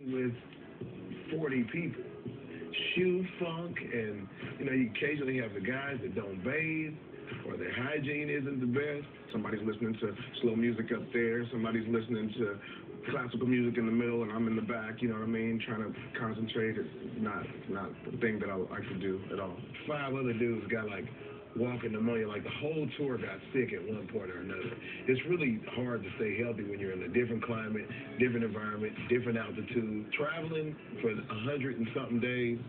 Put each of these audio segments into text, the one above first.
with 40 people. Shoe funk, and you occasionally have the guys that don't bathe, or their hygiene isn't the best. Somebody's listening to slow music up there, somebody's listening to classical music in the middle, and I'm in the back, you know what I mean, trying to concentrate. It's not the thing that I like to do at all. 5 other dudes got walking pneumonia, the whole tour got sick at one point or another. It's really hard to stay healthy when you're in a different climate, different environment, different altitude. Traveling for 100 and something days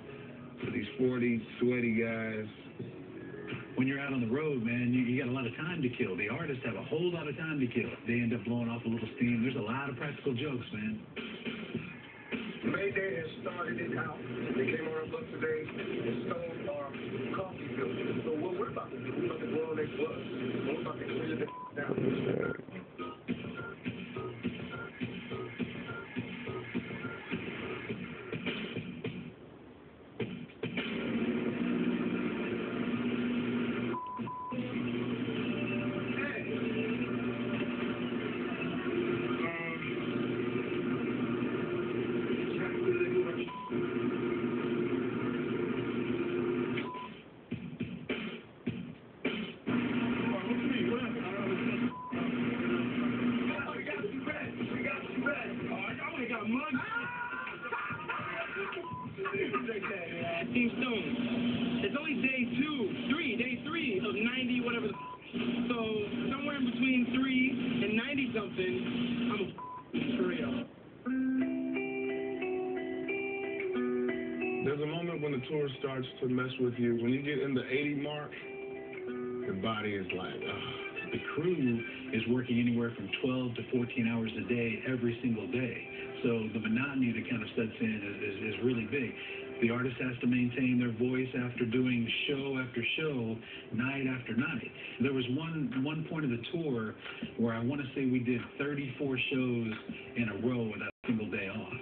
for these 40 sweaty guys. When you're out on the road, man, you got a lot of time to kill. The artists have a whole lot of time to kill. They end up blowing off a little steam. There's a lot of practical jokes, man. Mayday has started it out. They came on our bus today and stole our coffee filter. So what we're about to do, we're about to go on their bus. We're about to clear the down. Team Stone. It's only day 3 of 90, whatever. So somewhere in between 3 and 90 something, I'm a for real. There's a moment when the tour starts to mess with you. When you get in the 80 mark, your body is like, ugh. The crew is working anywhere from 12 to 14 hours a day, every single day. So the monotony that kind of sets in is really big. The artist has to maintain their voice after doing show after show, night after night. There was one point of the tour where I want to say we did 34 shows in a row without a single day off.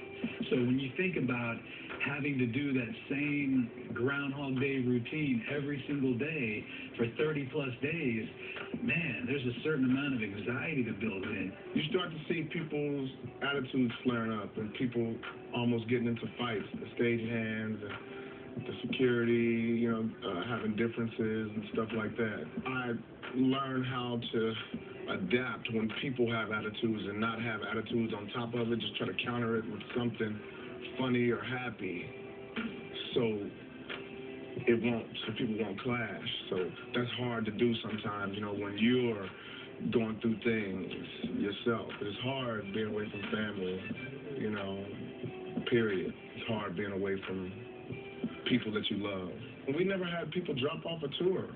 So when you think about having to do that same Groundhog Day routine every single day for 30 plus days, man, there's a certain amount of anxiety that builds in. You start to see people's attitudes flaring up and people almost getting into fights, the stagehands, the security, having differences and stuff like that. I learned how to adapt when people have attitudes and not have attitudes on top of it, just try to counter it with something funny or happy so people won't clash. So that's hard to do sometimes, when you're going through things yourself. It's hard being away from family, period. It's hard being away from people that you love. We never had people drop off a tour.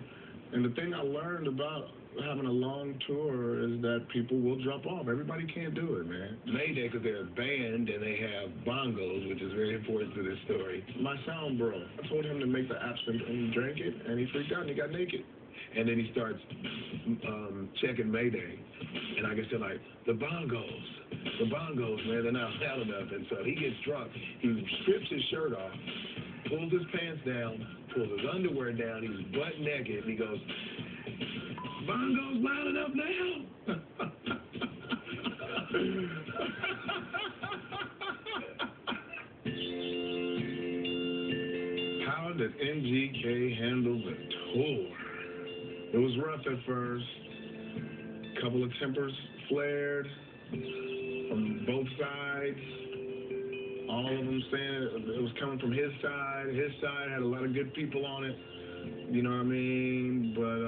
And the thing I learned about having a long tour is that people will drop off. Everybody can't do it, man. Mayday, because they're a band and they have bongos, which is very important to this story. My sound broke. I told him to make the absinthe and he drank it and he freaked out and he got naked. And then he starts checking Mayday. And I said, the bongos, man, they're not loud enough. And so he gets drunk. He strips his shirt off, pulls his pants down, pulls his underwear down, he's butt naked, and he goes, bongos loud enough now? How did NGK handle the tour? It was rough at first. A couple of tempers flared from both sides. All of them saying it was coming from his side. His side had a lot of good people on it. You know what I mean? But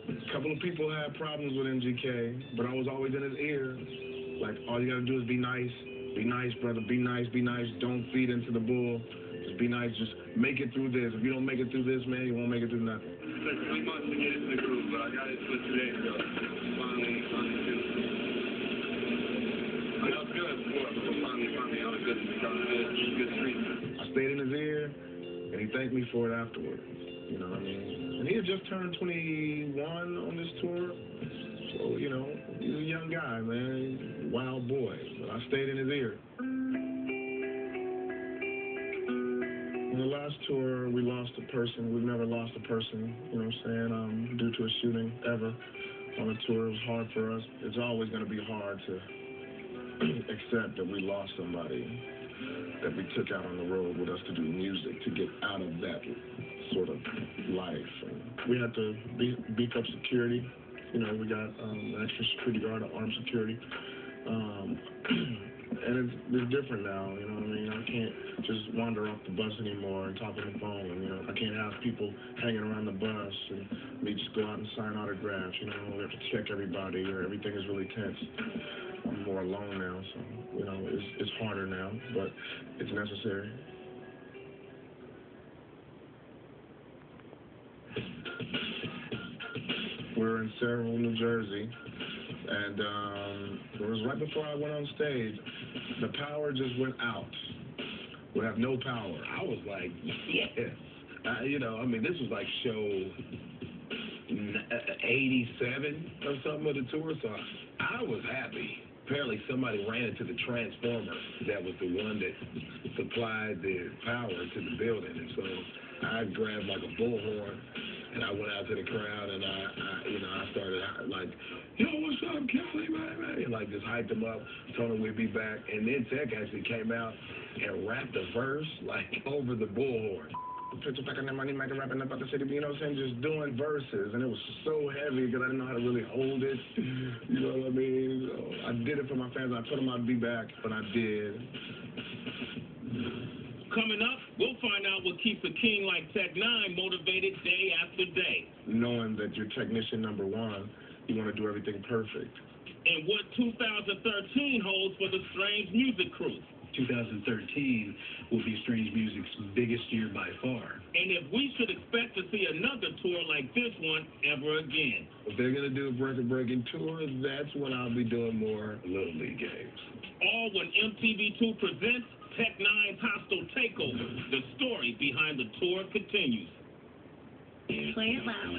a couple of people had problems with MGK, but I was always in his ear. All you gotta do is be nice. Be nice, brother. Be nice, be nice. Don't feed into the bull. Just be nice. Just make it through this. If you don't make it through this, man, you won't make it through nothing. It took 3 months to get into the groove, but I got it for today, so finally I was good before, but finally on a good street. I stayed in his ear, and he thanked me for it afterwards. You know what I mean? And he had just turned 21 on this tour. So, he's a young guy, man. Wild boy. But I stayed in his ear. On the last tour, we lost a person. We've never lost a person, due to a shooting ever on a tour. It was hard for us. It's always going to be hard to accept that we lost somebody that we took out on the road with us to do music, to get out of that sort of life. And we had to beef up security. You know, we got an extra security guard, armed security. And it's different now, you know what I mean? I can't just wander off the bus anymore and talk on the phone, you know? I can't have people hanging around the bus and me just go out and sign autographs, you know? We have to check everybody, or everything is really tense. I'm more alone now, so, you know, it's harder now, but it's necessary. We're in Saraville, New Jersey, and it was right before I went on stage. The power just went out. We have no power. I was like, yes. You know, I mean, this was like show 87 or something of the tour, so I was happy. Apparently somebody ran into the transformer that was the one that supplied the power to the building, and so I grabbed like a bullhorn, and I went out to the crowd, and I started like, yo, what's up, Kelly, baby? And like just hyped them up, told them we'd be back. And then Tech actually came out and rapped a verse like over the bullhorn. Picture back on N9ne, making rapping about the city, you know what I'm saying? Just doing verses, and it was so heavy because I didn't know how to really hold it. You know what I mean? So I did it for my fans. I told them I'd be back, but I did. Coming up, we'll find out what keeps a king like N9ne motivated day after day. Knowing that you're technician number one, you want to do everything perfect. And what 2013 holds for the Strange Music crew. 2013 will be Strange Music's biggest year by far. And if we should expect to see another tour like this one ever again. If they're going to do a record-breaking tour, that's when I'll be doing more Little League games. All when MTV2 presents N9ne's Hostel Takeover. The story behind the tour continues. Play it loud.